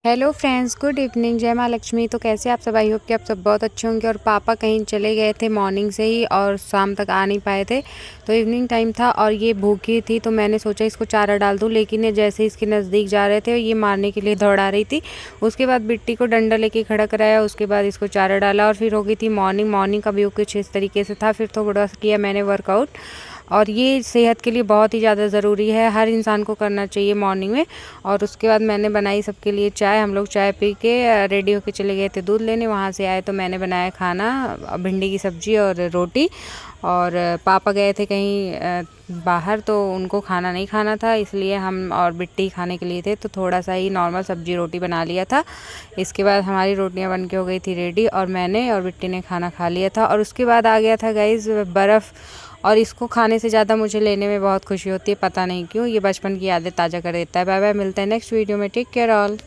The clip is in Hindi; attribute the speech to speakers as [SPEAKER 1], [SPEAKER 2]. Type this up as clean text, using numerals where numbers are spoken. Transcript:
[SPEAKER 1] हेलो फ्रेंड्स, गुड इवनिंग, जय माँ लक्ष्मी। तो कैसे आप सब? आई होप कि आप सब बहुत अच्छे होंगे। और पापा कहीं चले गए थे मॉर्निंग से ही और शाम तक आ नहीं पाए थे, तो इवनिंग टाइम था और ये भूखी थी, तो मैंने सोचा इसको चारा डाल दूं। लेकिन ये जैसे इसके नज़दीक जा रहे थे ये मारने के लिए दौड़ा रही थी। उसके बाद बिट्टी को डंडा लेके खड़ा कराया, उसके बाद इसको चारा डाला और फिर हो गई थी मॉर्निंग। मॉर्निंग का व्यू कुछ इस तरीके से था। फिर थोड़ा सा किया मैंने वर्कआउट, और ये सेहत के लिए बहुत ही ज़्यादा ज़रूरी है, हर इंसान को करना चाहिए मॉर्निंग में। और उसके बाद मैंने बनाई सबके लिए चाय। हम लोग चाय पी के रेडी होके चले गए थे दूध लेने। वहाँ से आए तो मैंने बनाया खाना, भिंडी की सब्ज़ी और रोटी। और पापा गए थे कहीं बाहर, तो उनको खाना नहीं खाना था, इसलिए हम और बिट्टी खाने के लिए थे, तो थोड़ा सा ही नॉर्मल सब्ज़ी रोटी बना लिया था। इसके बाद हमारी रोटियां बन के हो गई थी रेडी, और मैंने और बिट्टी ने खाना खा लिया था। और उसके बाद आ गया था गाइज़ बर्फ़, और इसको खाने से ज़्यादा मुझे लेने में बहुत खुशी होती है, पता नहीं क्यों। ये बचपन की यादें ताज़ा कर देता है। बाय बाय, मिलते हैं नेक्स्ट वीडियो में। Take care all.